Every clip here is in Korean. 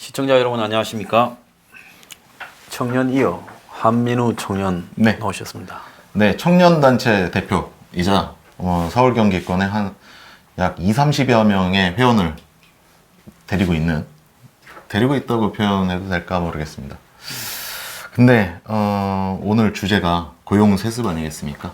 시청자 여러분 안녕하십니까? 청년이어 한민우 청년 네. 나오셨습니다. 네, 청년단체 대표이자 서울 경기권에 한 약 30여 명의 회원을 데리고 있다고 표현해도 될까 모르겠습니다. 근데 오늘 주제가 고용세습 아니겠습니까?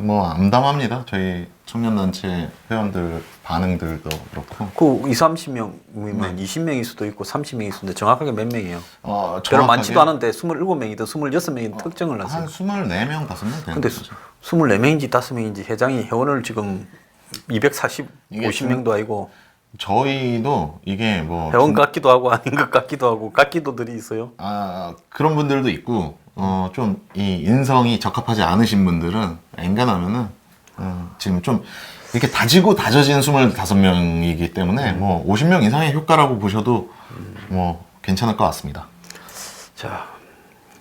뭐 암담합니다. 저희 청년단체 회원들 반응들도 그렇고. 그 30명이면 20명일 수도 있고 30명일 수도 있는데 정확하게 몇 명이에요? 별로 정확하게 많지도 않은데 27명이든 26명이든 특정을 한 놨어요. 24명, 5명 되는 근데 거죠. 24명인지 5명인지 회장이 회원을 지금 240, 이게 50명도 아니고 저희도 이게 뭐 회원 같기도 하고 아닌 것 같기도 하고 같기도들이 있어요. 그런 분들도 있고 좀 이 인성이 적합하지 않으신 분들은 엔간하면은 지금 좀 이렇게 다지고 다져진 25명이기 때문에 뭐 50명 이상의 효과라고 보셔도 뭐 괜찮을 것 같습니다. 자,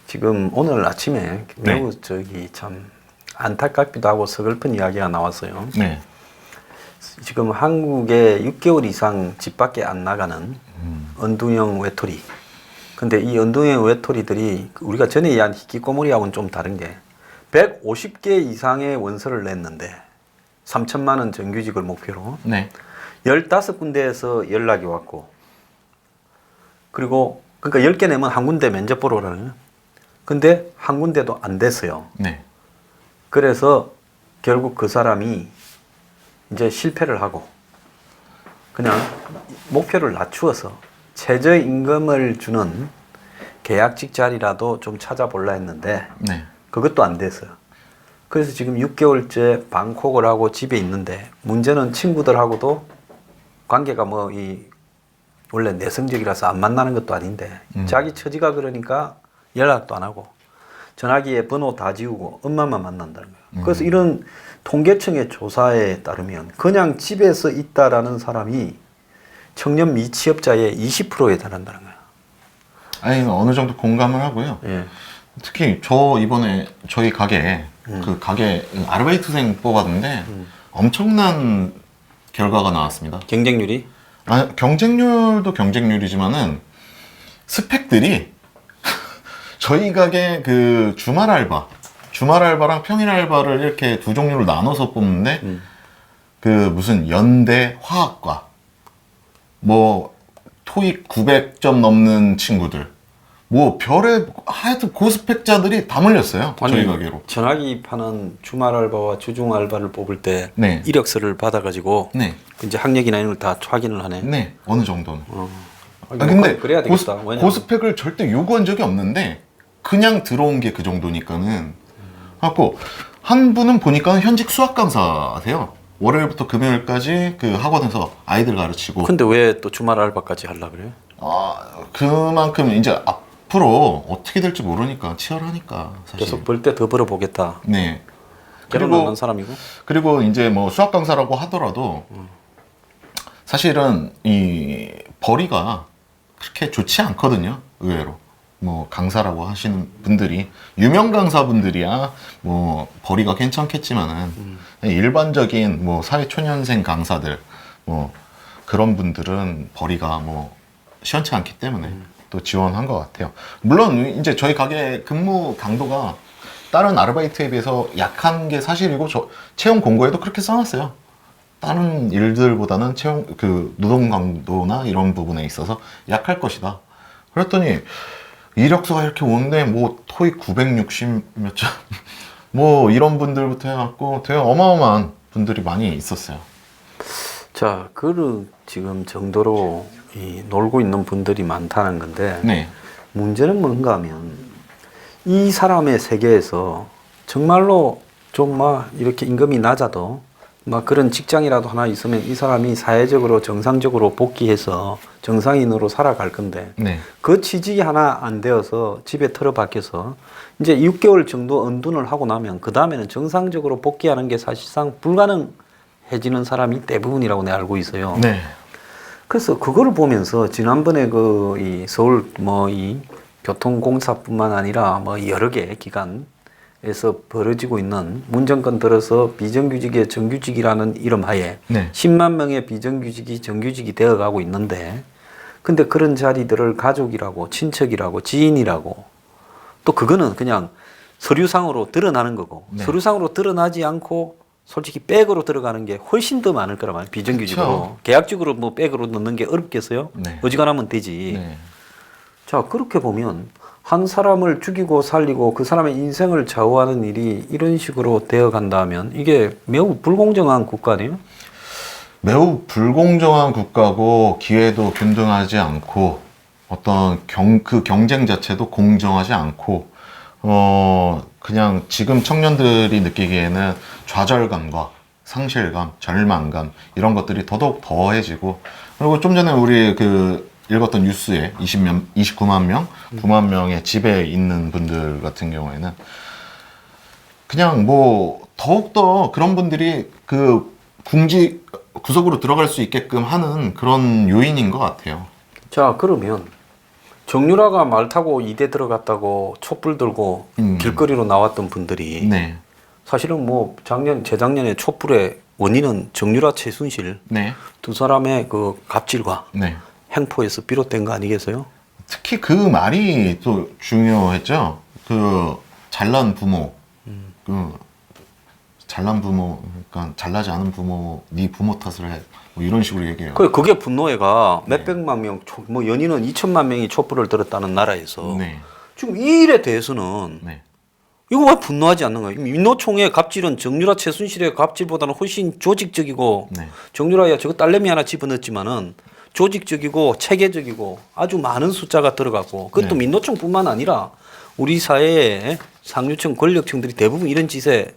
지금 오늘 아침에 매우 참 안타깝기도 하고 서글픈 이야기가 나왔어요. 네. 지금 한국에 6개월 이상 집 밖에 안 나가는 언둥형 외톨이. 근데 이 언둥형 외톨이들이 우리가 전에 이야기한 히키코모리하고는 좀 다른 게 150개 이상의 원서를 냈는데 3천만 원 정규직을 목표로 네. 15군데에서 연락이 왔고 그리고 그러니까 10개 내면 한 군데 면접 보러 오라는 근데 한 군데도 안 됐어요. 네. 그래서 결국 그 사람이 이제 실패를 하고 그냥 목표를 낮추어서 최저임금을 주는 계약직 자리라도 좀 찾아볼라 했는데 네. 그것도 안 됐어요. 그래서 지금 6개월째 방콕을 하고 집에 있는데 문제는 친구들하고도 관계가 뭐 원래 내성적이라서 안 만나는 것도 아닌데 자기 처지가 그러니까 연락도 안 하고 전화기에 번호 다 지우고 엄마만 만난다는 거예요. 그래서 이런 통계청의 조사에 따르면 그냥 집에서 있다라는 사람이 청년 미취업자의 20%에 달한다는 거예요. 아니 어느 정도 공감을 하고요. 예. 특히 저 이번에 저희 가게 그 가게 아르바이트생 뽑았는데 엄청난 결과가 나왔습니다. 경쟁률이? 경쟁률도 경쟁률이지만은 스펙들이 저희 가게 그 주말 알바랑 평일 알바를 이렇게 두 종류를 나눠서 뽑는데 그 무슨 연대 화학과 뭐 토익 900점 넘는 친구들 뭐 하여튼 고스펙자들이 다 몰렸어요. 저희 가게로. 전화기 파는 주말 알바와 주중 알바를 뽑을 때 네. 이력서를 받아가지고 네. 이제 학력이나 이런 걸 다 확인을 하네. 네. 어느 정도는. 근데 그래야 되겠다. 고스펙을 절대 요구한 적이 없는데 그냥 들어온 게 그 정도니까는 하고 한 분은 보니까 현직 수학 강사세요. 월요일부터 금요일까지 그 학원에서 아이들 가르치고. 근데 왜 또 주말 알바까지 하려고 그래요? 그만큼 이제 앞으로 어떻게 될지 모르니까 치열하니까 사실. 계속 벌 때 더 벌어보겠다. 네. 결혼하는 사람이고. 그리고 이제 뭐 수학 강사라고 하더라도 사실은 이 벌이가 그렇게 좋지 않거든요. 의외로. 뭐 강사라고 하시는 분들이 유명 강사분들이야 뭐 벌이가 괜찮겠지만은 일반적인 뭐 사회초년생 강사들 뭐 그런 분들은 벌이가 뭐 시원치 않기 때문에 또 지원한 것 같아요. 물론 이제 저희 가게 근무 강도가 다른 아르바이트에 비해서 약한 게 사실이고 채용 공고에도 그렇게 써놨어요. 다른 일들보다는 노동 강도나 이런 부분에 있어서 약할 것이다. 그랬더니 이력서가 이렇게 오는데 뭐 토익 960 몇 점 뭐 이런 분들부터 해갖고 되게 어마어마한 분들이 많이 있었어요. 자, 지금 정도로 놀고 있는 분들이 많다는 건데 네. 문제는 뭔가 하면 이 사람의 세계에서 정말로 좀 막 이렇게 임금이 낮아도 막 그런 직장이라도 하나 있으면 이 사람이 사회적으로 정상적으로 복귀해서 정상인으로 살아갈 건데 네. 그 취직이 하나 안 되어서 집에 틀어박혀서 이제 6개월 정도 은둔을 하고 나면 그 다음에는 정상적으로 복귀하는 게 사실상 불가능해지는 사람이 대부분이라고 내가 알고 있어요. 네. 그래서 그거를 보면서 지난번에 이 서울 이 교통공사뿐만 아니라 여러 개 기관에서 벌어지고 있는 문정권 들어서 비정규직의 정규직이라는 이름 하에 10만 명의 비정규직이 정규직이 되어가고 있는데 근데 그런 자리들을 가족이라고 친척이라고 지인이라고 또 그거는 그냥 서류상으로 드러나는 거고 네. 서류상으로 드러나지 않고 솔직히 백으로 들어가는 게 훨씬 더 많을 거란 말이에요. 비정규직으로. 그렇죠. 계약직으로 뭐 백으로 넣는 게 어렵겠어요? 네. 어지간하면 되지. 네. 자, 그렇게 보면 한 사람을 죽이고 살리고 그 사람의 인생을 좌우하는 일이 이런 식으로 되어 간다면 이게 매우 불공정한 국가 아니에요? 매우 불공정한 국가고 기회도 균등하지 않고 어떤 그 경쟁 자체도 공정하지 않고 그냥 지금 청년들이 느끼기에는 좌절감과 상실감, 절망감 이런 것들이 더더욱 더해지고 그리고 좀 전에 우리 그 읽었던 뉴스에 29만 명, 9만 명의 집에 있는 분들 같은 경우에는 그냥 뭐 더욱더 그런 분들이 그 구석으로 들어갈 수 있게끔 하는 그런 요인인 것 같아요. 자, 그러면 정유라가 말 타고 이대 들어갔다고 촛불 들고 길거리로 나왔던 분들이 네. 사실은 뭐 재작년에 촛불의 원인은 정유라 최순실 네. 두 사람의 그 갑질과 네. 행포에서 비롯된 거 아니겠어요? 특히 그 말이 또 중요했죠. 그 잘난 부모, 그 잘난 부모, 그러니까 잘나지 않은 부모, 네 부모 탓을 해. 뭐 이런 식으로 얘기해요. 그게 분노회가 몇백만 명, 뭐 연인은 2천만 명이 촛불을 들었다는 나라에서 네. 지금 이 일에 대해서는 네. 이거 왜 분노하지 않는 거예요? 민노총의 갑질은 정유라 최순실의 갑질보다는 훨씬 조직적이고 네. 정유라야 저거 딸내미 하나 집어넣었지만은 조직적이고 체계적이고 아주 많은 숫자가 들어가고 그것도 네. 민노총뿐만 아니라 우리 사회의 상류층 권력층들이 대부분 이런 짓에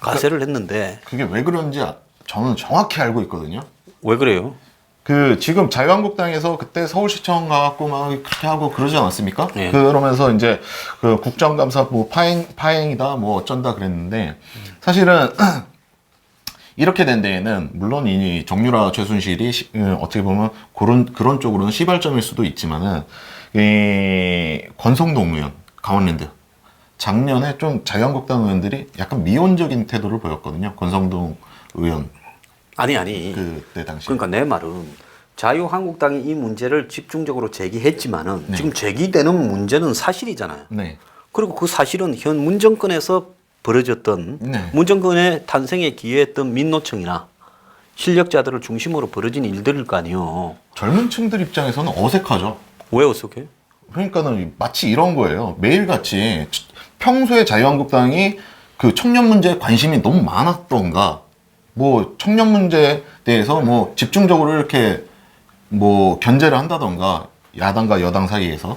가세를 했는데 그게 왜 그런지 저는 정확히 알고 있거든요. 왜 그래요? 그 지금 자유한국당에서 그때 서울시청 가갖고 막 그렇게 하고 그러지 않았습니까? 네. 그러면서 이제 그 국정감사 뭐 파행이다 뭐 어쩐다 그랬는데 사실은 이렇게 된 데에는 물론 이 정유라 최순실이 어떻게 보면 그런 쪽으로는 시발점일 수도 있지만은 이 권성동 의원 강원랜드 작년에 좀 자유한국당 의원들이 약간 미온적인 태도를 보였거든요. 권성동 의원 아니. 그때 당시. 그러니까 내 말은 자유한국당이 이 문제를 집중적으로 제기했지만은 네. 지금 제기되는 문제는 사실이잖아요. 네. 그리고 그 사실은 현 문정권에서 벌어졌던 네. 문정권의 탄생에 기여했던 민노총이나 실력자들을 중심으로 벌어진 일들일 거 아니에요. 젊은 층들 입장에서는 어색하죠. 왜 어색해? 그러니까는 마치 이런 거예요. 매일같이 평소에 자유한국당이 그 청년 문제에 관심이 너무 많았던가, 뭐 청년 문제에 대해서 뭐 집중적으로 이렇게 뭐 견제를 한다던가, 야당과 여당 사이에서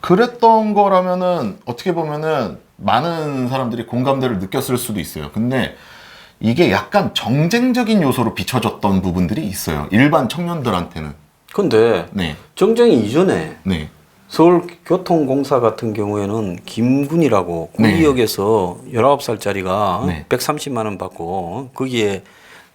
그랬던 거라면은 어떻게 보면은 많은 사람들이 공감대를 느꼈을 수도 있어요. 근데 이게 약간 정쟁적인 요소로 비춰졌던 부분들이 있어요. 일반 청년들한테는. 근데 네. 정쟁이 이전에 네. 서울교통공사 같은 경우에는 김군이라고 네. 구의역에서 19살짜리가 네. 130만 원 받고 거기에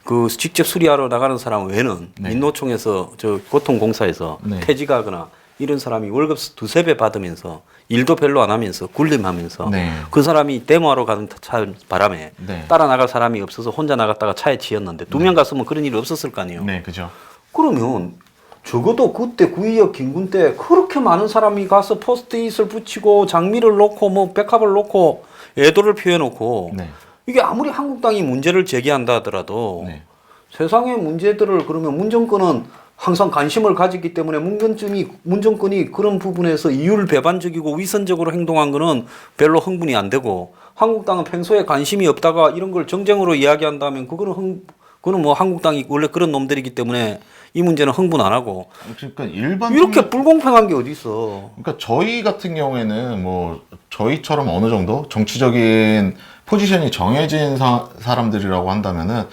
그 직접 수리하러 나가는 사람 외에는 네. 민노총에서 저 교통공사에서 네. 퇴직하거나 이런 사람이 월급 두세 배 받으면서 일도 별로 안 하면서 굴림하면서 네. 그 사람이 데모하러 가는 차 바람에 네. 따라 나갈 사람이 없어서 혼자 나갔다가 차에 치였는데 두 명 갔으면 그런 일이 없었을 거 아니에요. 네, 그죠. 그러면 적어도 그때 구의역 김군 때 그렇게 많은 사람이 가서 포스트잇을 붙이고 장미를 놓고 뭐 백합을 놓고 애도를 표해놓고 네. 이게 아무리 한국당이 문제를 제기한다 하더라도 네. 세상의 문제들을 그러면 문정권은 항상 관심을 가졌기 때문에 문정권이 그런 부분에서 이율 배반적이고 위선적으로 행동한 거는 별로 흥분이 안 되고 한국당은 평소에 관심이 없다가 이런 걸 정쟁으로 이야기한다면 그거는 뭐 한국당이 원래 그런 놈들이기 때문에 이 문제는 흥분 안 하고 그러니까 일반 이렇게 불공평한 게 어디 있어? 그러니까 저희 같은 경우에는 뭐 저희처럼 어느 정도 정치적인 포지션이 정해진 사람들이라고 한다면은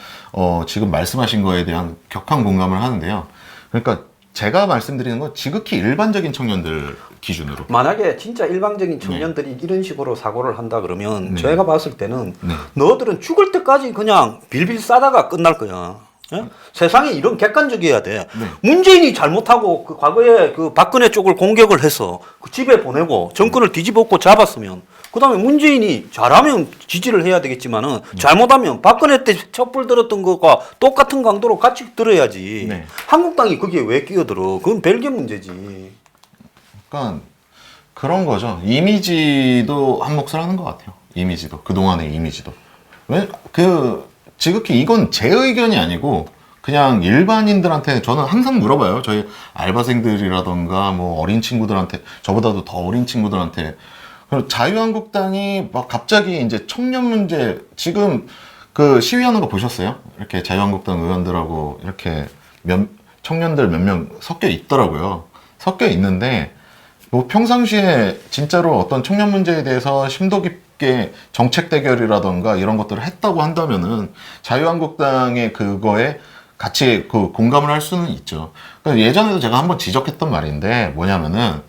지금 말씀하신 거에 대한 격한 공감을 하는데요. 그러니까 제가 말씀드리는 건 지극히 일반적인 청년들 기준으로. 만약에 진짜 일방적인 청년들이 이런 식으로 사고를 한다 그러면 네. 제가 봤을 때는 네. 너들은 죽을 때까지 그냥 빌빌 싸다가 끝날 거야. 예? 세상에 이런 객관적이어야 돼. 네. 문재인이 잘못하고 그 과거에 그 박근혜 쪽을 공격을 해서 그 집에 보내고 정권을 뒤집어엎고 잡았으면 그다음에 문재인이 잘하면 지지를 해야 되겠지만은 잘못하면 박근혜 때 촛불 들었던 것과 똑같은 강도로 같이 들어야지. 네. 한국당이 거기에 왜 끼어들어? 그건 별개 문제지. 그러니까 그런 거죠. 이미지도 한 몫을 하는 것 같아요. 이미지도 그동안의 이미지도. 왜 지극히 이건 제 의견이 아니고 그냥 일반인들한테 저는 항상 물어봐요. 저희 알바생들이라던가 뭐 어린 친구들한테 저보다도 더 어린 친구들한테 그리고 자유한국당이 막 갑자기 이제 청년 문제 지금 그 시위하는 거 보셨어요? 이렇게 자유한국당 의원들하고 이렇게 청년들 몇 명 섞여 있더라고요. 섞여 있는데 뭐 평상시에 진짜로 어떤 청년 문제에 대해서 심도 깊게 정책 대결이라던가 이런 것들을 했다고 한다면은 자유한국당의 그거에 같이 그 공감을 할 수는 있죠. 그러니까 예전에도 제가 한번 지적했던 말인데 뭐냐면은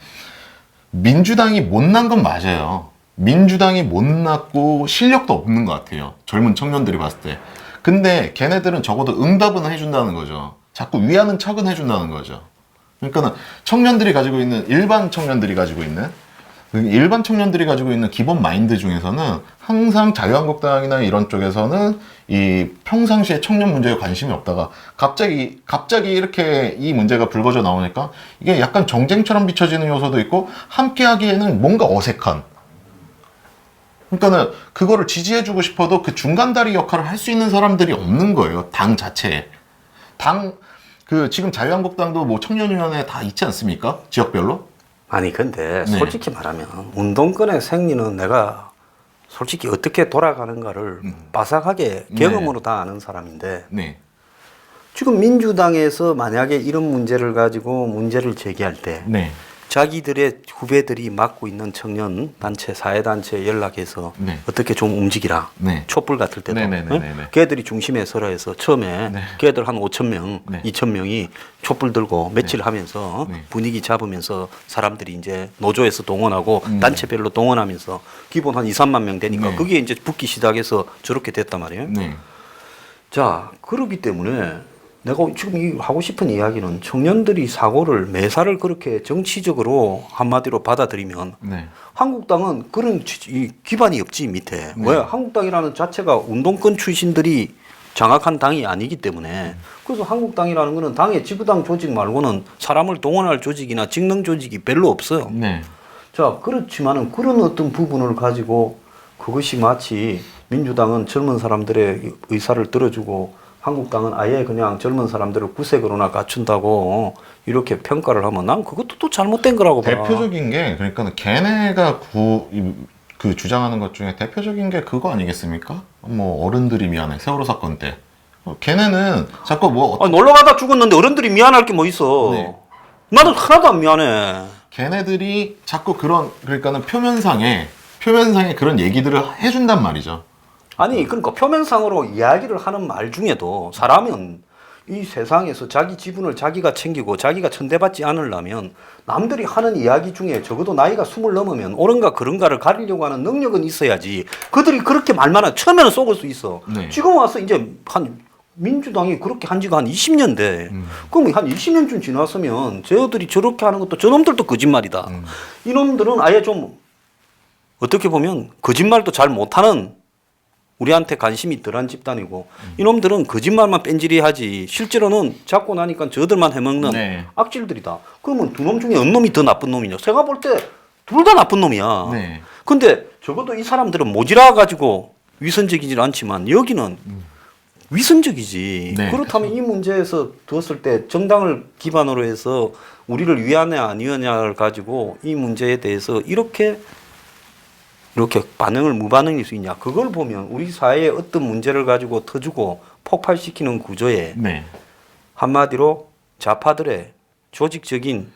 민주당이 못난 건 맞아요. 민주당이 못났고 실력도 없는 것 같아요. 젊은 청년들이 봤을 때. 근데 걔네들은 적어도 응답은 해준다는 거죠. 자꾸 위하는 척은 해준다는 거죠. 그러니까 청년들이 가지고 있는 일반 청년들이 가지고 있는 기본 마인드 중에서는 항상 자유한국당이나 이런 쪽에서는 이 평상시에 청년 문제에 관심이 없다가 갑자기 이렇게 이 문제가 불거져 나오니까 이게 약간 정쟁처럼 비춰지는 요소도 있고 함께 하기에는 뭔가 어색한. 그러니까는 그거를 지지해주고 싶어도 그 중간다리 역할을 할 수 있는 사람들이 없는 거예요. 당 자체에. 지금 자유한국당도 뭐 청년위원회 다 있지 않습니까? 지역별로? 아니 근데 네. 솔직히 말하면 운동권의 생리는 내가 솔직히 어떻게 돌아가는가를 빠삭하게 경험으로 다 아는 사람인데 네. 지금 민주당에서 만약에 이런 문제를 가지고 문제를 제기할 때 네. 자기들의 후배들이 맡고 있는 청년 단체, 사회단체에 연락해서 네. 어떻게 좀 움직이라. 네. 촛불 같을 때도. 네네네네네. 응? 걔들이 중심에 서라 해서 처음에 네. 걔들 한 5천 명, 네. 2천 명이 촛불 들고 며칠 하면서 네. 분위기 잡으면서 사람들이 이제 노조에서 동원하고 단체별로 동원하면서 기본 한 2, 3만 명 되니까 네. 그게 이제 붙기 시작해서 저렇게 됐단 말이에요. 네. 자, 그렇기 때문에 내가 지금 하고 싶은 이야기는 청년들이 사고를 매사를 그렇게 정치적으로 한마디로 받아들이면 네. 한국당은 그런 이 기반이 없지 밑에. 왜? 한국당이라는 자체가 운동권 출신들이 장악한 당이 아니기 때문에 그래서 한국당이라는 거는 당의 지구당 조직 말고는 사람을 동원할 조직이나 직능 조직이 별로 없어요. 네. 자, 그렇지만은 그런 어떤 부분을 가지고 그것이 마치 민주당은 젊은 사람들의 의사를 들어주고 한국당은 아예 그냥 젊은 사람들을 구색으로나 갖춘다고 이렇게 평가를 하면 난 그것도 또 잘못된 거라고 봐. 대표적인 게 그러니까 걔네가 그 주장하는 것 중에 대표적인 게 그거 아니겠습니까? 뭐 어른들이 미안해 세월호 사건 때 걔네는 자꾸 뭐 아니, 놀러 가다 죽었는데 어른들이 미안할 게 뭐 있어. 네. 나는 하나도 안 미안해. 걔네들이 자꾸 그러니까는 표면상에 그런 얘기들을 해준단 말이죠. 아니 그러니까 표면상으로 이야기를 하는 말 중에도 사람은 이 세상에서 자기 지분을 자기가 챙기고 자기가 천대받지 않으려면 남들이 하는 이야기 중에 적어도 나이가 20 넘으면 옳은가 그른가를 가리려고 하는 능력은 있어야지. 그들이 그렇게 말만 하면 처음에는 속을 수 있어. 네. 지금 와서 이제 한 민주당이 그렇게 한 지가 한 20년 돼. 그럼 한 20년쯤 지났으면 저들이 저렇게 하는 것도 저놈들도 거짓말이다. 이놈들은 아예 좀 어떻게 보면 거짓말도 잘 못하는 우리한테 관심이 덜한 집단이고 이놈들은 거짓말만 뺀질이 하지 실제로는 잡고 나니까 저들만 해먹는 네. 악질들이다. 그러면 두 놈 중에 어느 놈이 더 나쁜 놈이냐? 제가 볼 때 둘 다 나쁜 놈이야. 네. 근데 적어도 이 사람들은 모질라 가지고 위선적이질 않지만 여기는 위선적이지. 네, 그렇다면 이 문제에서 두었을 때 정당을 기반으로 해서 우리를 위하냐 아니하냐를 가지고 이 문제에 대해서 이렇게 반응을 무반응일 수 있냐. 그걸 보면 우리 사회의 어떤 문제를 가지고 터주고 폭발시키는 구조에 네. 한마디로 좌파들의 조직적인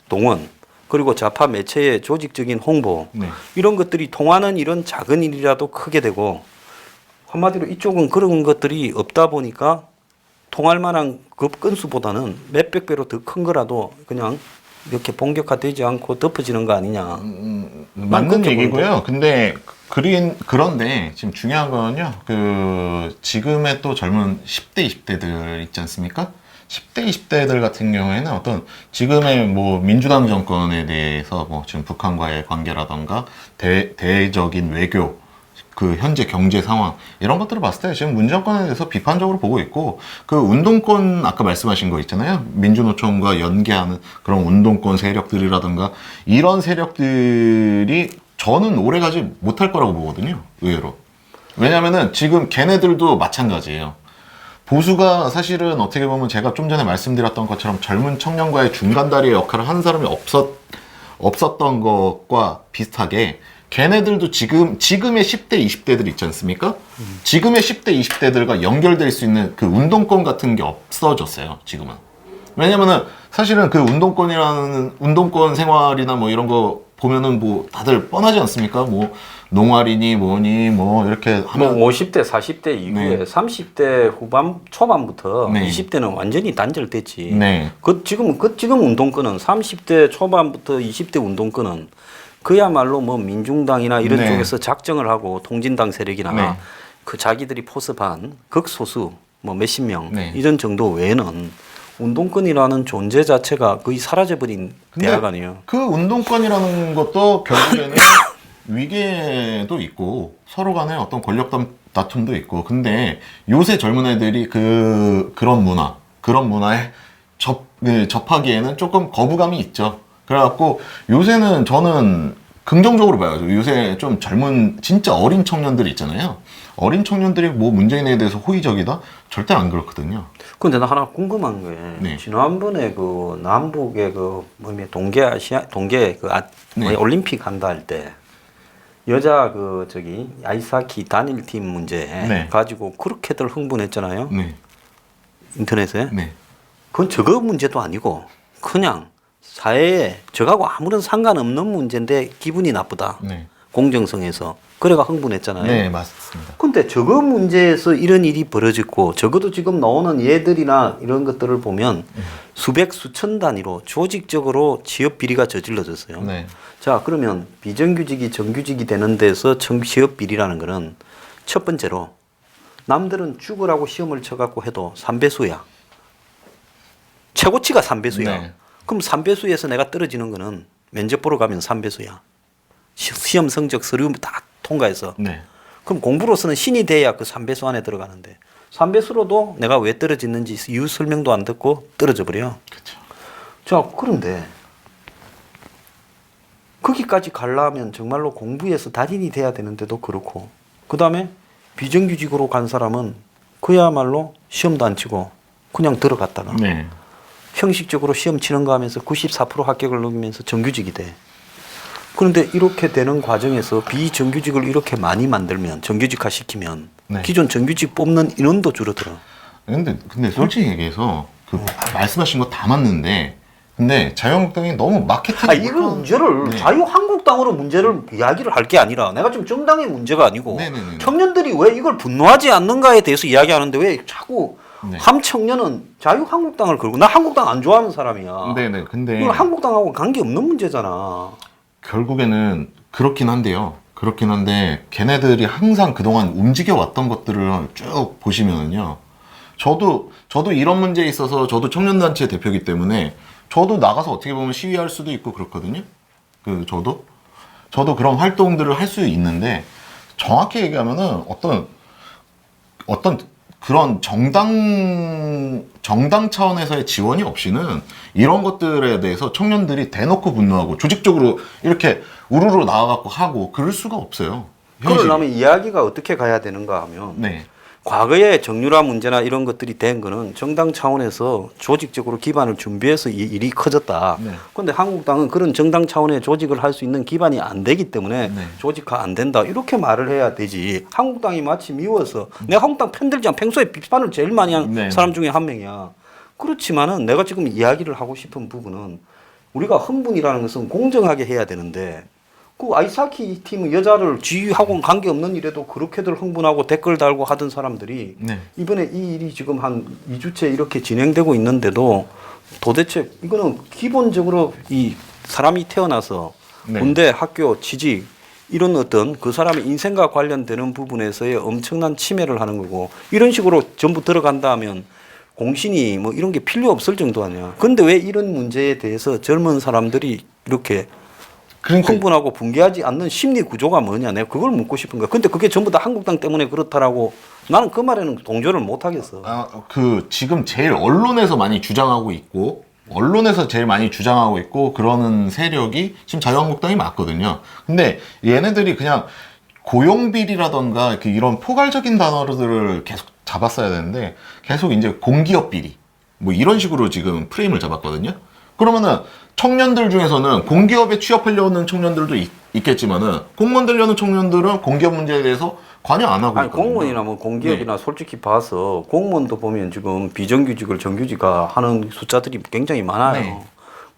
동원 그리고 좌파 매체의 조직적인 홍보 네. 이런 것들이 통하는 이런 작은 일이라도 크게 되고 한마디로 이쪽은 그런 것들이 없다 보니까 통할 만한 그 건수보다는 몇백 배로 더 큰 거라도 그냥 이렇게 본격화되지 않고 덮어지는 거 아니냐. 맞는 얘기고요. 근데 그런데 지금 중요한 건요. 지금의 또 젊은 10대, 20대들 있지 않습니까? 10대, 20대들 같은 경우에는 어떤 지금의 뭐 민주당 정권에 대해서 뭐 지금 북한과의 관계라던가 대외적인 외교, 그 현재 경제 상황 이런 것들을 봤을 때 지금 문 정권에 대해서 비판적으로 보고 있고 그 운동권 아까 말씀하신 거 있잖아요. 민주노총과 연계하는 그런 운동권 세력들이라던가 이런 세력들이 저는 오래가지 못할 거라고 보거든요. 의외로. 왜냐면은 지금 걔네들도 마찬가지예요. 보수가 사실은 어떻게 보면 제가 좀 전에 말씀드렸던 것처럼 젊은 청년과의 중간다리의 역할을 하는 사람이 없었던 것과 비슷하게 걔네들도 지금의 10대, 20대들 있지 않습니까? 지금의 10대, 20대들과 연결될 수 있는 그 운동권 같은 게 없어졌어요, 지금은. 왜냐면은 사실은 그 운동권 생활이나 뭐 이런 거 보면은 뭐 다들 뻔하지 않습니까? 뭐 농활이니 뭐니 뭐 이렇게 뭐 하면 50대, 40대 이후에 네. 30대 초반부터 네. 20대는 완전히 단절됐지. 네. 지금 운동권은 30대 초반부터 20대 운동권은 그야말로 뭐 민중당이나 이런 네. 쪽에서 작정을 하고 통진당 세력이나 네. 그 자기들이 포섭한 극소수 뭐 몇십 명 네. 이런 정도 외에는 운동권이라는 존재 자체가 거의 사라져버린 근데 대학 아니에요. 그 운동권이라는 것도 결국에는 위계도 있고 서로 간에 어떤 권력 다툼도 있고 근데 요새 젊은 애들이 그런 문화에 접하기에는 조금 거부감이 있죠. 그래갖고 요새는 저는 긍정적으로 봐요. 요새 좀 젊은 진짜 어린 청년들 있잖아요. 어린 청년들이 뭐 문재인에 대해서 호의적이다? 절대 안 그렇거든요. 근데 나 하나 궁금한 게 네. 지난번에 그 남북의 그 뭐냐 네. 올림픽 한다 할 때 여자 그 저기 아이스하키 단일팀 문제 네. 가지고 그렇게들 흥분했잖아요. 네. 인터넷에. 네. 그건 저거 문제도 아니고 그냥 사회에 저하고 아무런 상관없는 문제인데 기분이 나쁘다. 네. 공정성에서. 그래가 흥분했잖아요. 네, 맞습니다. 근데 저거 문제에서 이런 일이 벌어졌고 적어도 지금 나오는 예들이나 이런 것들을 보면 수백 수천 단위로 조직적으로 취업 비리가 저질러졌어요. 네. 자, 그러면 비정규직이 정규직이 되는 데서 취업 비리라는 거는 첫 번째로 남들은 죽으라고 시험을 쳐갖고 해도 3배수야. 최고치가 3배수야. 네. 그럼 3배수에서 내가 떨어지는 거는 면접 보러 가면 3배수야. 시험 성적 서류 다 통과해서. 네. 그럼 공부로서는 신이 돼야 그 3배수 안에 들어가는데 3배수로도 내가 왜 떨어졌는지 이유 설명도 안 듣고 떨어져 버려. 그렇죠. 자, 그런데 거기까지 가려면 정말로 공부해서 달인이 돼야 되는데도 그렇고 그 다음에 비정규직으로 간 사람은 그야말로 시험도 안 치고 그냥 들어갔다가 네. 형식적으로 시험 치는 거 하면서 94% 합격을 넘기면서 정규직이 돼. 그런데 이렇게 되는 과정에서 비정규직을 이렇게 많이 만들면 정규직화 시키면 네. 기존 정규직 뽑는 인원도 줄어들어. 근데 솔직히 얘기해서 그 말씀하신 거 다 맞는데 근데 자유한국당이 너무 마케팅 이걸 문제를 네. 자유한국당으로 문제를 이야기를 할 게 아니라 내가 지금 정당의 문제가 아니고 네네네. 청년들이 왜 이걸 분노하지 않는가에 대해서 이야기하는데 왜 자꾸 네. 함청년은 자유한국당을 걸고 나 한국당 안 좋아하는 사람이야. 네네. 근데 이건 한국당하고 관계없는 문제잖아. 결국에는 그렇긴 한데요. 그렇긴 한데 걔네들이 항상 그동안 움직여 왔던 것들을 쭉 보시면은요. 저도 이런 문제에 있어서 저도 청년단체 대표이기 때문에 저도 나가서 어떻게 보면 시위할 수도 있고 그렇거든요. 저도 그런 활동들을 할 수 있는데 정확히 얘기하면은 어떤 그런 정당 차원에서의 지원이 없이는 이런 것들에 대해서 청년들이 대놓고 분노하고 조직적으로 이렇게 우르르 나와갖고 하고 그럴 수가 없어요. 현실이. 그러려면 이야기가 어떻게 가야 되는가 하면 네. 과거에 정유라 문제나 이런 것들이 된 거는 정당 차원에서 조직적으로 기반을 준비해서 이 일이 커졌다. 네. 그런데 한국당은 그런 정당 차원의 조직을 할 수 있는 기반이 안 되기 때문에 네. 조직화 안 된다. 이렇게 말을 해야 되지. 한국당이 마치 미워서 내가 한국당 편들지 않아. 평소에 비판을 제일 많이 한 네. 사람 중에 한 명이야. 그렇지만은 내가 지금 이야기를 하고 싶은 부분은 우리가 흥분이라는 것은 공정하게 해야 되는데 그 아이스하키 팀 여자를 지휘하고는 관계없는 일에도 그렇게들 흥분하고 댓글 달고 하던 사람들이 네. 이번에 이 일이 지금 한 2주째 이렇게 진행되고 있는데도 도대체 이거는 기본적으로 이 사람이 태어나서 네. 군대, 학교, 취직 이런 어떤 그 사람의 인생과 관련되는 부분에서의 엄청난 침해를 하는 거고 이런 식으로 전부 들어간다 하면 공신이 뭐 이런 게 필요 없을 정도 아니야. 근데 왜 이런 문제에 대해서 젊은 사람들이 이렇게 그러니까 흥분하고 붕괴하지 않는 심리 구조가 뭐냐. 내가 그걸 묻고 싶은 거야. 근데 그게 전부 다 한국당 때문에 그렇다라고 나는 그 말에는 동조를 못 하겠어. 그 지금 제일 언론에서 많이 주장하고 있고 그러는 세력이 지금 자유한국당이 맞거든요. 근데 얘네들이 그냥 고용비리라던가 이런 포괄적인 단어들을 계속 잡았어야 되는데 계속 이제 공기업 비리 뭐 이런 식으로 지금 프레임을 잡았거든요. 그러면은 청년들 중에서는 공기업에 취업하려는 청년들도 있겠지만은 공무원 되려는 청년들은 공기업 문제에 대해서 관여 안 하고 아니 있거든요. 공무원이나 뭐 공기업이나 솔직히 봐서 공무원도 보면 지금 비정규직을 정규직화 하는 숫자들이 굉장히 많아요. 네.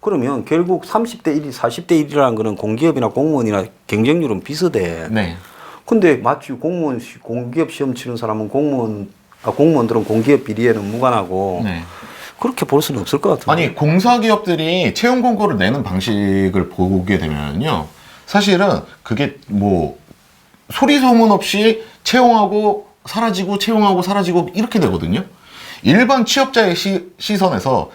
그러면 결국 30대 1이 40대 1이라는 거는 공기업이나 공무원이나 경쟁률은 비슷해. 네. 근데 마치 공기업 시험 치는 사람은 공무원들은 공기업 비리에는 무관하고 네. 그렇게 볼 수는 없을 것 같아요. 아니 공사기업들이 채용 공고를 내는 방식을 보게 되면요, 사실은 그게 뭐 소리 소문 없이 채용하고 사라지고 이렇게 되거든요. 일반 취업자의 시선에서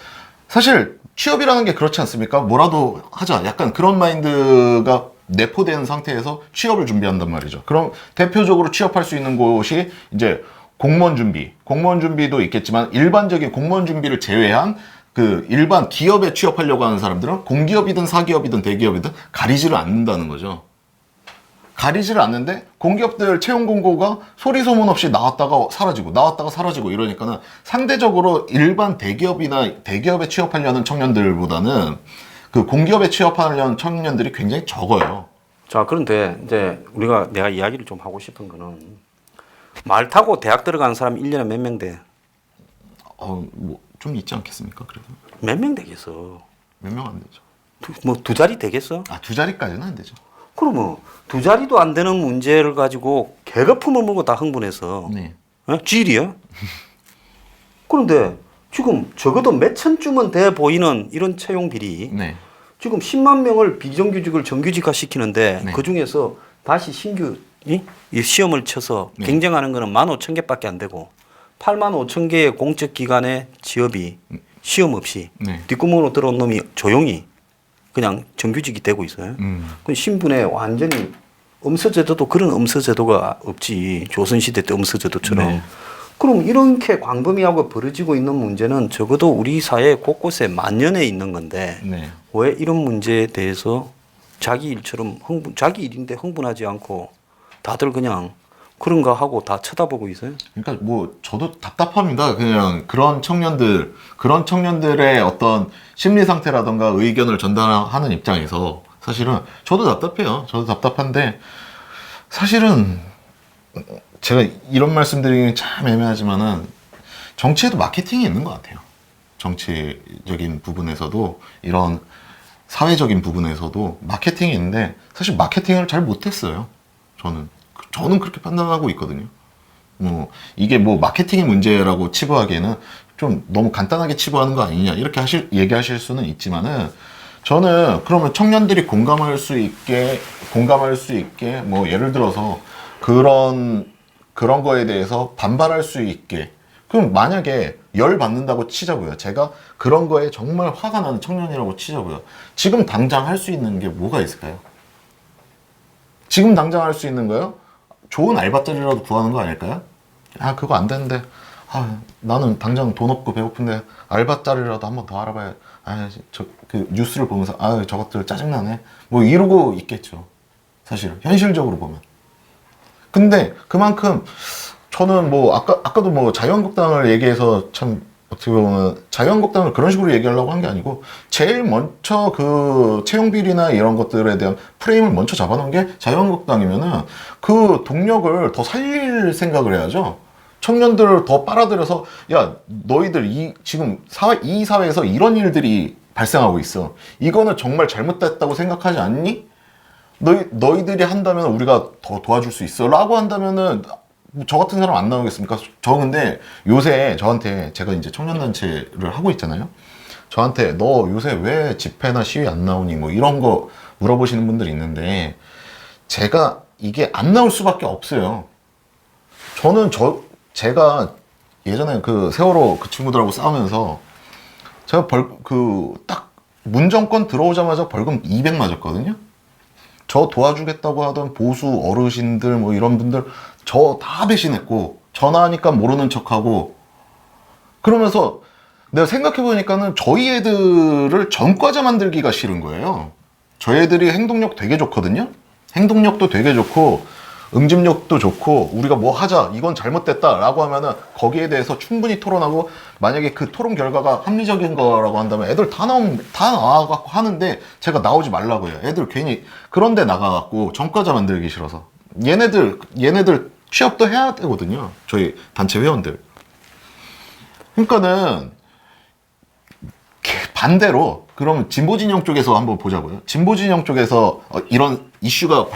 사실 취업이라는 게 그렇지 않습니까? 뭐라도 하자, 약간 그런 마인드가 내포된 상태에서 취업을 준비한단 말이죠. 그럼 대표적으로 취업할 수 있는 곳이 이제 공무원 준비도 있겠지만 일반적인 공무원 준비를 제외한 그 일반 기업에 취업하려고 하는 사람들은 공기업이든 사기업이든 대기업이든 가리지를 않는다는 거죠. 가리지를 않는데 공기업들 채용 공고가 소리 소문 없이 나왔다가 사라지고 이러니까는 상대적으로 일반 대기업에 취업하려는 청년들보다는 그 공기업에 취업하려는 청년들이 굉장히 적어요. 자, 그런데 이제 내가 이야기를 좀 하고 싶은 거는 말 타고 대학 들어가는 사람 1년에 몇 명 돼? 뭐 좀 있지 않겠습니까? 그래도 몇 명 되겠어? 몇 명 안 되죠. 두 자리 되겠어? 두 자리까지는 안 되죠. 그러면 두 자리도 안 되는 문제를 가지고 개거품을 물고 다 흥분해서 네. 지일이야? 그런데 지금 적어도 몇 천쯤은 돼 보이는 이런 채용 비리. 네. 지금 10만 명을 비정규직을 정규직화 시키는데 네. 그 중에서 다시 신규 이 시험을 쳐서 네. 경쟁하는 거는 15,000개밖에 안 되고 85,000개의 공적 기관의 취업이 시험 없이 네. 뒷구멍으로 들어온 놈이 조용히 그냥 정규직이 되고 있어요. 그 신분에 완전히 엄서제도도 그런 엄서제도가 없지. 조선시대 때 엄서제도처럼. 네. 그럼 이렇게 광범위하고 벌어지고 있는 문제는 적어도 우리 사회 곳곳에 만연해 있는 건데 네. 왜 이런 문제에 대해서 자기 일처럼 자기 일인데 흥분하지 않고 다들 그냥 그런가 하고 다 쳐다보고 있어요. 그러니까 뭐 저도 답답합니다. 그냥 그런 청년들의 어떤 심리 상태라던가 의견을 전달하는 입장에서 사실은 저도 답답해요. 저도 답답한데 사실은 제가 이런 말씀드리기 참 애매하지만은 정치에도 마케팅이 있는 것 같아요. 정치적인 부분에서도 이런 사회적인 부분에서도 마케팅이 있는데 사실 마케팅을 잘 못했어요. 저는 그렇게 판단하고 있거든요. 뭐 이게 뭐 마케팅의 문제라고 치부하기에는 좀 너무 간단하게 치부하는 거 아니냐 이렇게 얘기하실 수는 있지만은 저는 그러면 청년들이 공감할 수 있게 뭐 예를 들어서 그런 거에 대해서 반발할 수 있게 그럼 만약에 열 받는다고 치자고요. 제가 그런 거에 정말 화가 나는 청년이라고 치자고요. 지금 당장 할 수 있는 게 뭐가 있을까요? 지금 당장 할 수 있는 거요? 좋은 알바자리라도 구하는 거 아닐까요? 그거 안 되는데 나는 당장 돈 없고 배고픈데 알바자리라도 한번 더 알아봐야 그 뉴스를 보면서 저것들 짜증나네 뭐 이러고 있겠죠. 사실은 현실적으로 보면. 근데 그만큼 저는 뭐 아까도 뭐 자유한국당을 얘기해서 참 어떻게 보면 자유한국당을 그런 식으로 얘기하려고 한 게 아니고 제일 먼저 그 채용비리나 이런 것들에 대한 프레임을 먼저 잡아놓은 게 자유한국당이면은 그 동력을 더 살릴 생각을 해야죠. 청년들을 더 빨아들여서 야 너희들 지금 이 사회에서 이런 일들이 발생하고 있어. 이거는 정말 잘못됐다고 생각하지 않니? 너희들이 한다면 우리가 더 도와줄 수 있어 라고 한다면은 저 같은 사람 안 나오겠습니까? 저 근데 요새 저한테 제가 이제 청년단체를 하고 있잖아요. 저한테 너 요새 왜 집회나 시위 안 나오니 뭐 이런 거 물어보시는 분들이 있는데 제가 이게 안 나올 수밖에 없어요. 저는 제가 예전에 그 세월호 그 친구들하고 싸우면서 제가 딱 문정권 들어오자마자 벌금 200 맞았거든요. 저 도와주겠다고 하던 보수 어르신들 뭐 이런 분들 저 다 배신했고 전화하니까 모르는 척하고 그러면서 내가 생각해보니까는 저희 애들을 전과자 만들기가 싫은 거예요. 저희 애들이 행동력 되게 좋거든요. 행동력도 되게 좋고 응집력도 좋고 우리가 뭐 하자 이건 잘못됐다 라고 하면은 거기에 대해서 충분히 토론하고 만약에 그 토론 결과가 합리적인 거라고 한다면 애들 다 나와갖고 하는데 제가 나오지 말라고 해요. 애들 괜히 그런데 나가갖고 전과자 만들기 싫어서 얘네들 취업도 해야 되거든요. 저희 단체 회원들. 그러니까는 반대로 그러면 진보 진영 쪽에서 한번 보자고요. 진보 진영 쪽에서 이런 이슈가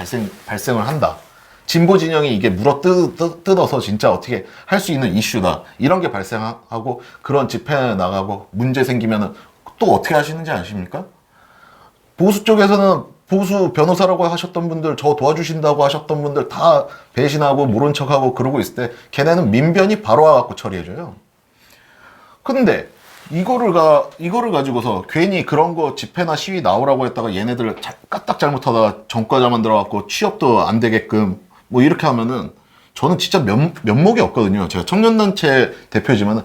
발생을 한다. 진보 진영이 이게 뜯어서 진짜 어떻게 할 수 있는 이슈다. 이런 게 발생하고 그런 집회 나가고 문제 생기면은 또 어떻게 하시는지 아십니까? 보수 쪽에서는 보수 변호사라고 하셨던 분들, 저 도와주신다고 하셨던 분들 다 배신하고 모른 척하고 그러고 있을 때 걔네는 민변이 바로 와갖고 처리해줘요. 근데 이거를 가지고서 괜히 그런 거 집회나 시위 나오라고 했다가 얘네들 까딱 잘못하다가 전과자 만들어갖고 취업도 안 되게끔 뭐 이렇게 하면은 저는 진짜 면목이 없거든요. 제가 청년단체 대표지만은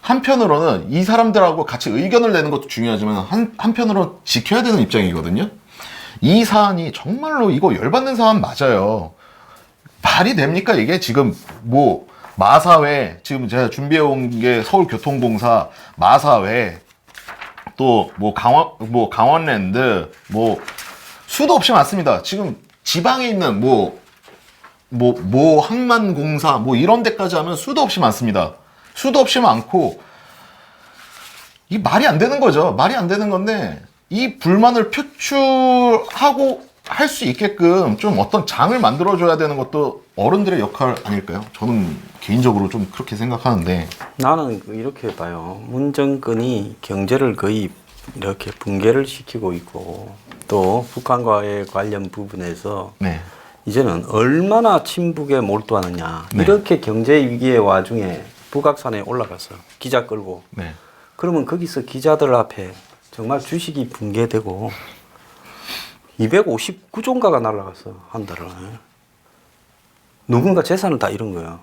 한편으로는 이 사람들하고 같이 의견을 내는 것도 중요하지만 한편으로는 지켜야 되는 입장이거든요. 이 사안이 정말로 이거 열받는 사안 맞아요. 말이 됩니까? 이게 지금 뭐 마사회 지금 제가 준비해 온 게 서울교통공사 마사회 또 뭐 강원랜드 뭐 수도 없이 많습니다. 지금 지방에 있는 뭐 항만공사 뭐 이런 데까지 하면 수도 없이 많습니다. 수도 없이 많고 이 말이 안 되는 거죠. 말이 안 되는 건데 이 불만을 표출하고 할 수 있게끔 좀 어떤 장을 만들어줘야 되는 것도 어른들의 역할 아닐까요? 저는 개인적으로 좀 그렇게 생각하는데 나는 이렇게 봐요. 문정권이 경제를 거의 이렇게 붕괴를 시키고 있고 또 북한과의 관련 부분에서 네. 이제는 얼마나 친북에 몰두하느냐. 네. 이렇게 경제 위기의 와중에 북악산에 올라가서 기자 끌고 네. 그러면 거기서 기자들 앞에 정말 주식이 붕괴되고 259조인가가 날아갔어 한 달에. 누군가 재산을 다 잃은 거야.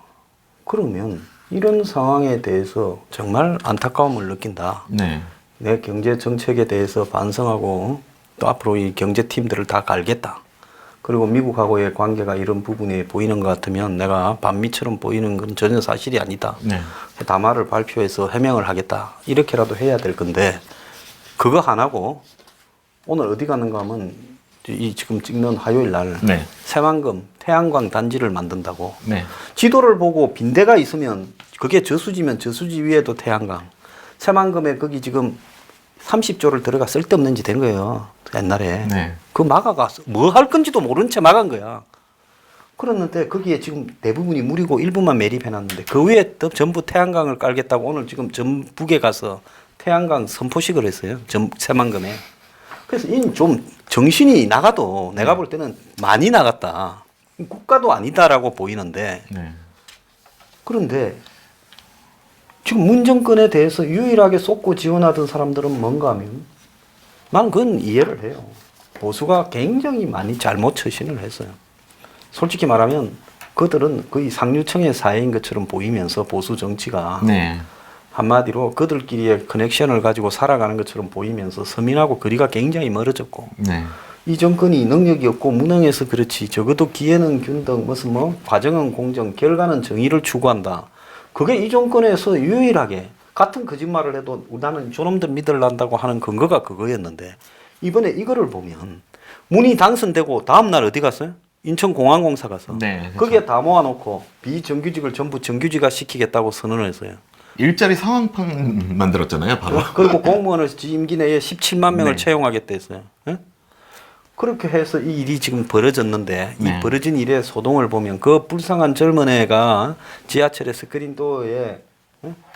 그러면 이런 상황에 대해서 정말 안타까움을 느낀다. 네. 내 경제 정책에 대해서 반성하고 또 앞으로 이 경제팀들을 다 갈겠다. 그리고 미국하고의 관계가 이런 부분에 보이는 것 같으면 내가 반미처럼 보이는 건 전혀 사실이 아니다. 네. 담화를 발표해서 해명을 하겠다. 이렇게라도 해야 될 건데 그거 안 하고 오늘 어디 가는가 하면 이 지금 찍는 화요일 날 네. 새만금 태양광 단지를 만든다고. 네. 지도를 보고 빈대가 있으면 그게 저수지면 저수지 위에도 태양광. 새만금에 거기 지금 30조를 들어가 쓸데없는 짓 된 거예요. 옛날에. 네. 그 막아가 뭐 할 건지도 모른 채 막은 거야. 그랬는데 거기에 지금 대부분이 물이고 일부만 매립해놨는데 그 위에 또 전부 태양광을 깔겠다고 오늘 지금 전북에 가서 태양광 선포식을 했어요. 새만금에. 그래서 이는 좀 정신이 나가도 내가 볼 때는 많이 나갔다. 국가도 아니다라고 보이는데 네. 그런데 지금 문정권에 대해서 유일하게 쏟고 지원하던 사람들은 뭔가 하면 나는 그건 이해를 해요. 보수가 굉장히 많이 잘못 처신을 했어요. 솔직히 말하면 그들은 거의 상류층의 사회인 것처럼 보이면서 보수 정치가 네. 한마디로 그들끼리의 커넥션을 가지고 살아가는 것처럼 보이면서 서민하고 거리가 굉장히 멀어졌고 네. 이 정권이 능력이 없고 무능해서 그렇지 적어도 기회는 균등 무슨 뭐 과정은 공정 결과는 정의를 추구한다. 그게 이 정권에서 유일하게 같은 거짓말을 해도 나는 저놈들 믿으란다고 하는 근거가 그거였는데 이번에 이거를 보면 문이 당선되고 다음날 어디 갔어요? 인천공항공사 가서 네, 그렇죠. 거기에 다 모아놓고 비정규직을 전부 정규직화 시키겠다고 선언을 했어요. 일자리 상황판 만들었잖아요, 바로. 그리고 공무원을 임기 내에 17만 명을 네. 채용하겠다 했어요. 예? 그렇게 해서 이 일이 지금 벌어졌는데 네. 이 벌어진 일의 소동을 보면 그 불쌍한 젊은 애가 지하철에 스크린도어에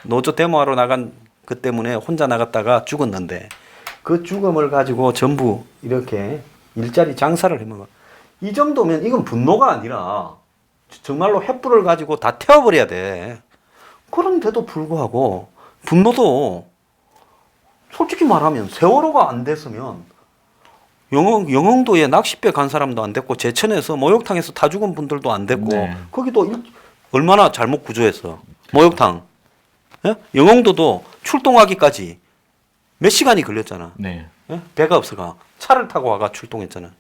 노조 데모하러 나간 그 때문에 혼자 나갔다가 죽었는데 그 죽음을 가지고 전부 이렇게 일자리 장사를 해먹어. 이 정도면 이건 분노가 아니라 정말로 횃불을 가지고 다 태워버려야 돼. 그런데도 불구하고 분노도 솔직히 말하면 세월호가 안 됐으면 영흥도에 낚싯배 간 사람도 안 됐고 제천에서 목욕탕에서 타 죽은 분들도 안 됐고 네. 거기도 얼마나 잘못 구조했어. 목욕탕. 예? 영흥도도 출동하기까지 몇 시간이 걸렸잖아. 네. 예? 배가 없어가 차를 타고 와가 출동했잖아.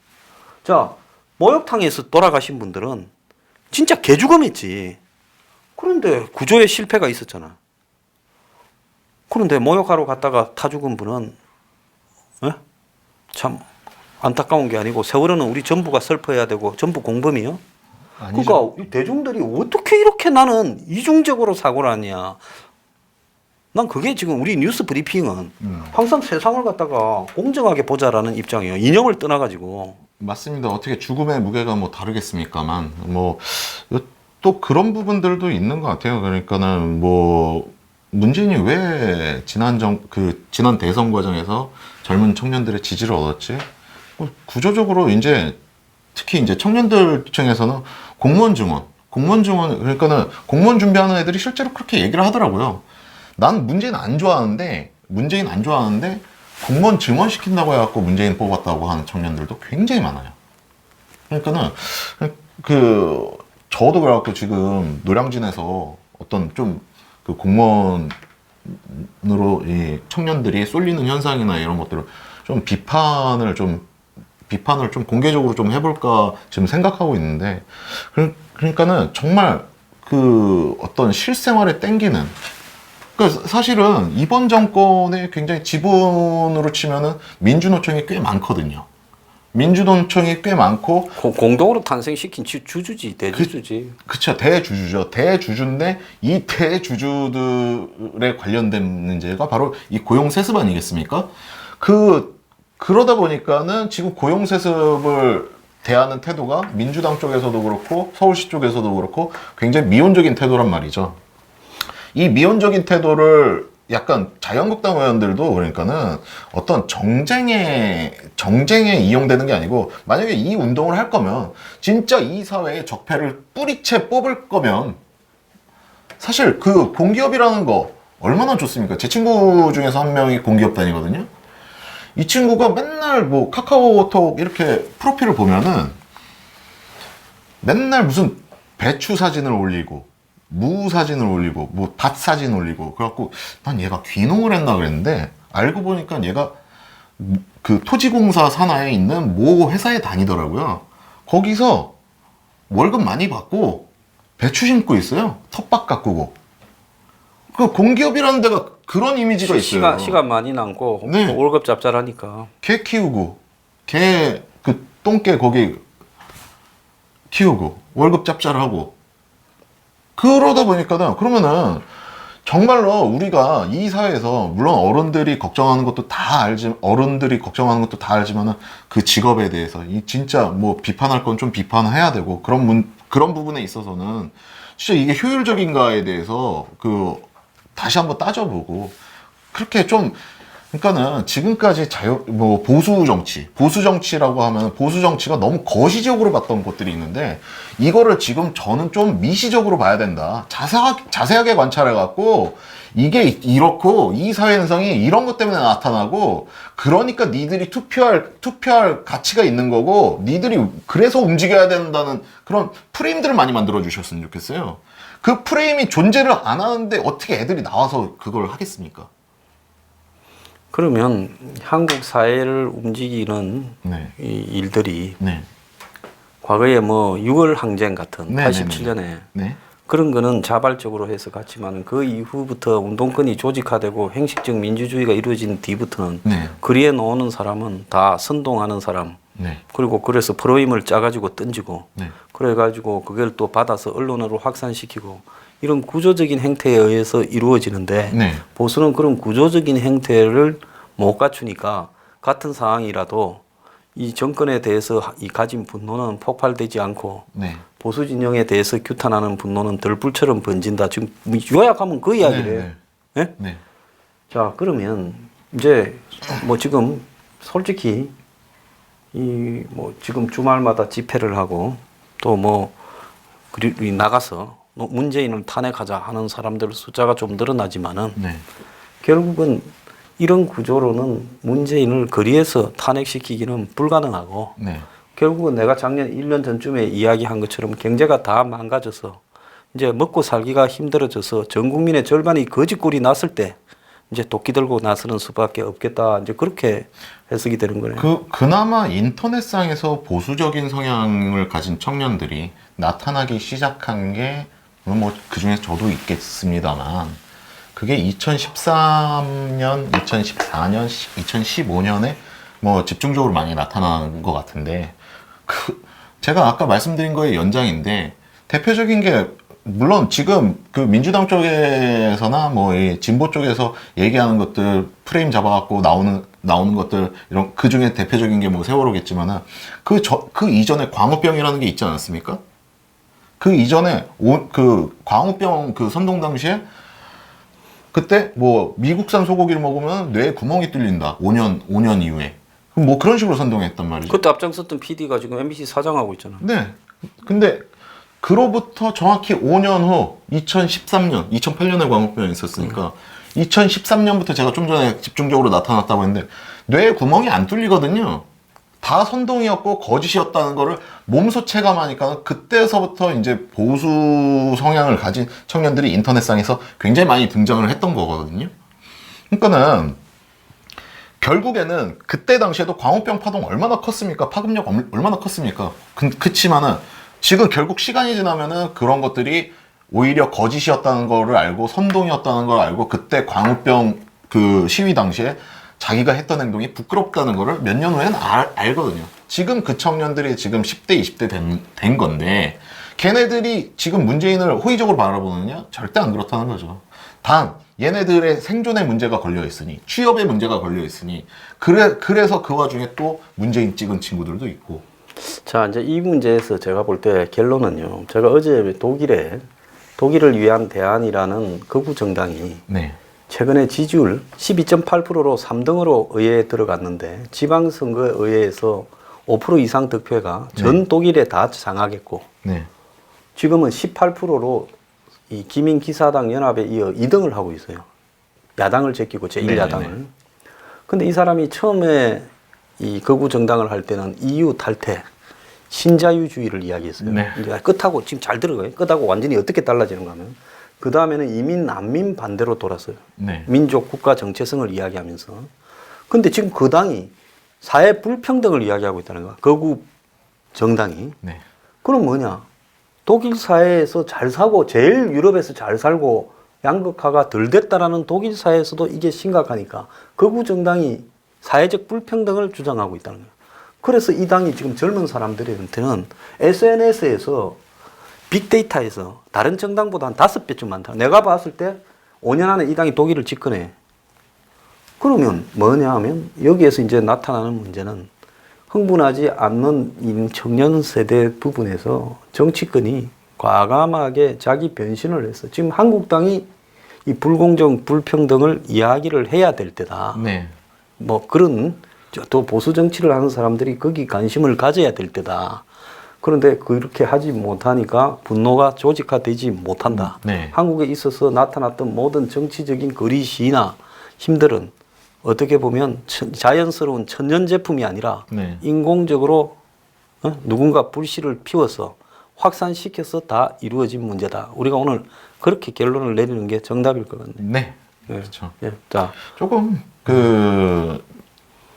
자, 목욕탕에서 돌아가신 분들은 진짜 개죽음했지. 그런데 구조에 실패가 있었잖아. 그런데 목욕하러 갔다가 타 죽은 분은 예? 참 안타까운 게 아니고 세월호는 우리 전부가 슬퍼해야 되고 전부 공범이요. 아니죠. 그러니까 이 대중들이 어떻게 이렇게 나는 이중적으로 사고를 하냐. 난 그게 지금 우리 뉴스 브리핑은 항상 세상을 갖다가 공정하게 보자라는 입장이에요. 이념을 떠나가지고. 맞습니다. 어떻게 죽음의 무게가 뭐 다르겠습니까만 뭐 또 그런 부분들도 있는 것 같아요. 그러니까는 뭐 문재인이 왜 지난 대선 과정에서 젊은 청년들의 지지를 얻었지? 뭐 구조적으로 이제 특히 이제 청년들층에서는 공무원 증원 그러니까는 공무원 준비하는 애들이 실제로 그렇게 얘기를 하더라고요. 난 문재인 안 좋아하는데 공무원 증원시킨다고 해갖고 문재인 뽑았다고 하는 청년들도 굉장히 많아요. 그러니까는 저도 그래갖고 지금 노량진에서 어떤 좀 그 공무원으로 이 청년들이 쏠리는 현상이나 이런 것들을 좀 비판을 좀 공개적으로 좀 해볼까 지금 생각하고 있는데 그러니까는 정말 그 어떤 실생활에 땡기는 그러니까 사실은 이번 정권에 굉장히 지분으로 치면은 민주노총이 꽤 많거든요. 민주노총이 꽤 많고 공동으로 탄생시킨 주주지 대주주지. 그쵸 대주주죠. 대주주인데 이 대주주들에 관련된 문제가 바로 이 고용세습 아니겠습니까? 그러다 보니까는 지금 고용세습을 대하는 태도가 민주당 쪽에서도 그렇고 서울시 쪽에서도 그렇고 굉장히 미온적인 태도란 말이죠. 이 미온적인 태도를 약간 자유한국당 의원들도 그러니까는 어떤 정쟁에 이용되는 게 아니고 만약에 이 운동을 할 거면 진짜 이 사회의 적폐를 뿌리채 뽑을 거면 사실 그 공기업이라는 거 얼마나 좋습니까? 제 친구 중에서 한 명이 공기업 다니거든요. 이 친구가 맨날 뭐 카카오톡 이렇게 프로필을 보면은 맨날 무슨 배추 사진을 올리고 무 사진을 올리고 뭐 밭 사진 올리고 그래갖고 난 얘가 귀농을 했나 그랬는데 알고 보니까 얘가 그 토지공사 산하에 있는 모 회사에 다니더라고요. 거기서 월급 많이 받고 배추 심고 있어요. 텃밭 가꾸고. 그 공기업이라는 데가 그런 이미지가 있어요. 시간 많이 남고 네. 월급 짭짤하니까. 개 키우고 개 그 똥개 거기 키우고 월급 짭짤하고 그러다 보니까는 그러면은 정말로 우리가 이 사회에서 물론 어른들이 걱정하는 것도 다 알지만은 그 직업에 대해서 이 진짜 뭐 비판할 건 좀 비판해야 되고 그런 부분에 있어서는 진짜 이게 효율적인가에 대해서 다시 한번 따져보고 그렇게 좀 그러니까는 지금까지 보수 정치라고 하면 보수 정치가 너무 거시적으로 봤던 것들이 있는데 이거를 지금 저는 좀 미시적으로 봐야 된다. 자세하게 관찰해 갖고 이게 이렇고 이 사회 현상이 이런 것 때문에 나타나고 그러니까 니들이 투표할 가치가 있는 거고 니들이 그래서 움직여야 된다는 그런 프레임들을 많이 만들어 주셨으면 좋겠어요. 그 프레임이 존재를 안 하는데 어떻게 애들이 나와서 그걸 하겠습니까? 그러면 한국 사회를 움직이는 네. 이 일들이 네. 과거에 뭐 6월 항쟁 같은 네, 87년에 네. 그런 거는 자발적으로 해서 갔지만 그 이후부터 운동권이 조직화되고 형식적 민주주의가 이루어진 뒤부터는 네. 거리에 나오는 사람은 다 선동하는 사람 네. 그리고 그래서 프로임을 짜가지고 던지고 네. 그래가지고 그걸 또 받아서 언론으로 확산시키고 이런 구조적인 행태에 의해서 이루어지는데 네. 보수는 그런 구조적인 행태를 못 갖추니까 같은 상황이라도 이 정권에 대해서 이 가진 분노는 폭발되지 않고 네. 보수 진영에 대해서 규탄하는 분노는 들불처럼 번진다. 지금 요약하면 그 이야기래요. 네. 네? 네. 자 그러면 이제 뭐 지금 솔직히 이 뭐 지금 주말마다 집회를 하고 또 뭐 나가서 문재인을 탄핵하자 하는 사람들 숫자가 좀 늘어나지만은 네. 결국은 이런 구조로는 문재인을 거리에서 탄핵시키기는 불가능하고 네. 결국은 내가 작년 1년 전쯤에 이야기한 것처럼 경제가 다 망가져서 이제 먹고 살기가 힘들어져서 전 국민의 절반이 거지꼴이 났을 때 이제 도끼 들고 나서는 수밖에 없겠다. 이제 그렇게 해석이 되는 거네요. 그나마 인터넷상에서 보수적인 성향을 가진 청년들이 나타나기 시작한 게, 뭐, 그 중에 저도 있겠습니다만, 그게 2013년, 2014년, 2015년에 뭐 집중적으로 많이 나타나는 것 같은데, 제가 아까 말씀드린 거의 연장인데, 대표적인 게, 물론 지금 그 민주당 쪽에서나 뭐 이 진보 쪽에서 얘기하는 것들 프레임 잡아갖고 나오는 것들 이런 그 중에 대표적인 게 뭐 세월호겠지만은 그 이전에 광우병이라는 게 있지 않았습니까? 그 이전에 그 광우병 그 선동 당시에 그때 뭐 미국산 소고기를 먹으면 뇌에 구멍이 뚫린다. 5년 이후에. 뭐 그런 식으로 선동했단 말이죠. 그때 앞장섰던 PD가 지금 MBC 사장하고 있잖아요. 네. 근데 그로부터 정확히 5년 후 2013년, 2008년에 광우병이 있었으니까 2013년부터 제가 좀 전에 집중적으로 나타났다고 했는데 뇌에 구멍이 안 뚫리거든요. 다 선동이었고 거짓이었다는 거를 몸소 체감하니까 그때서부터 이제 보수 성향을 가진 청년들이 인터넷상에서 굉장히 많이 등장을 했던 거거든요. 그러니까는 결국에는 그때 당시에도 광우병 파동 얼마나 컸습니까? 파급력 얼마나 컸습니까? 그치만은 지금 결국 시간이 지나면은 그런 것들이 오히려 거짓이었다는 거를 알고 선동이었다는 걸 알고 그때 광우병 그 시위 당시에 자기가 했던 행동이 부끄럽다는 거를 몇 년 후에는 알거든요. 지금 그 청년들이 지금 10대, 20대 된 건데 걔네들이 지금 문재인을 호의적으로 바라보느냐? 절대 안 그렇다는 거죠. 단 얘네들의 생존의 문제가 걸려 있으니 취업의 문제가 걸려 있으니 그래서 그 와중에 또 문재인 찍은 친구들도 있고. 자, 이제 이 문제에서 제가 볼 때 결론은요. 제가 어제 독일을 위한 대안이라는 극우 정당이 네. 최근에 지지율 12.8%로 3등으로 의회에 들어갔는데 지방선거 의회에서 5% 이상 득표가 전 독일에 다 장악했고 네. 지금은 18%로 이 기민 기사당 연합에 이어 2등을 하고 있어요. 야당을 제끼고 제1야당을. 근데 이 사람이 처음에 이 극우 정당을 할 때는 EU 탈퇴, 신자유주의를 이야기했어요. 네. 이제 끝하고 지금 잘 들어가요. 끝하고 완전히 어떻게 달라지는가 하면 그 다음에는 이민 난민 반대로 돌았어요. 네. 민족 국가 정체성을 이야기하면서. 근데 지금 그 당이 사회 불평등을 이야기하고 있다는 거야. 극우 정당이. 네. 그럼 뭐냐? 독일 사회에서 잘 사고 제일 유럽에서 잘 살고 양극화가 덜 됐다라는 독일 사회에서도 이게 심각하니까 극우 정당이 사회적 불평등을 주장하고 있다는 거예요. 그래서 이 당이 지금 젊은 사람들한테는 SNS에서 빅데이터에서 다른 정당보다 한 5배쯤 많다. 내가 봤을 때 5년 안에 이 당이 독일을 집권해. 그러면 뭐냐 하면 여기에서 이제 나타나는 문제는 흥분하지 않는 이 청년 세대 부분에서 정치권이 과감하게 자기 변신을 해서 지금 한국당이 이 불공정, 불평등을 이야기를 해야 될 때다. 네. 뭐 그런 또 보수 정치를 하는 사람들이 거기 관심을 가져야 될 때다. 그런데 그렇게 하지 못하니까 분노가 조직화되지 못한다. 네. 한국에 있어서 나타났던 모든 정치적인 거리시나 힘들은 어떻게 보면 자연스러운 천연 제품이 아니라 네. 인공적으로 누군가 불씨를 피워서 확산시켜서 다 이루어진 문제다. 우리가 오늘 그렇게 결론을 내리는 게 정답일 것 같네요. 네. 네. 그렇죠. 예. 자, 조금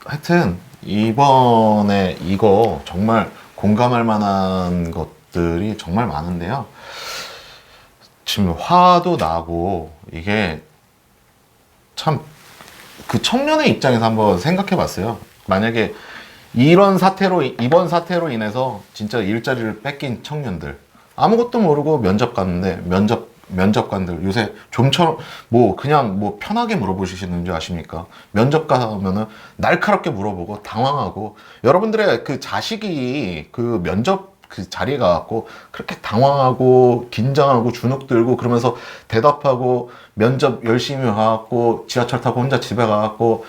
하여튼 이번에 이거 정말 공감할 만한 것들이 정말 많은데요. 지금 화도 나고 이게 참 그 청년의 입장에서 한번 생각해 봤어요. 만약에 이번 사태로 인해서 진짜 일자리를 뺏긴 청년들 아무것도 모르고 면접 갔는데 면접관들 요새 좀처럼 뭐 그냥 뭐 편하게 물어보시는 줄 아십니까? 면접 가면은 날카롭게 물어보고 당황하고 여러분들의 그 자식이 그 면접 그 자리에 가갖고 그렇게 당황하고 긴장하고 주눅 들고 그러면서 대답하고 면접 열심히 가갖고 지하철 타고 혼자 집에 가갖고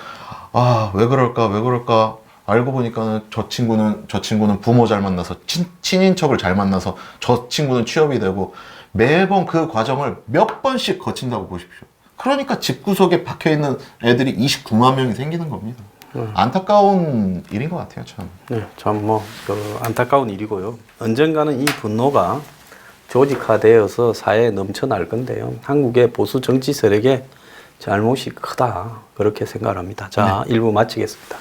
아 왜 그럴까 알고 보니까는 저 친구는 부모 잘 만나서 친인척을 잘 만나서 저 친구는 취업이 되고 매번 그 과정을 몇 번씩 거친다고 보십시오. 그러니까 집구석에 박혀 있는 애들이 29만 명이 생기는 겁니다. 안타까운 일인 것 같아요, 참. 네, 참 안타까운 일이고요. 언젠가는 이 분노가 조직화되어서 사회에 넘쳐날 건데요. 한국의 보수 정치 세력의 잘못이 크다 그렇게 생각합니다. 자, 1부 마치겠습니다.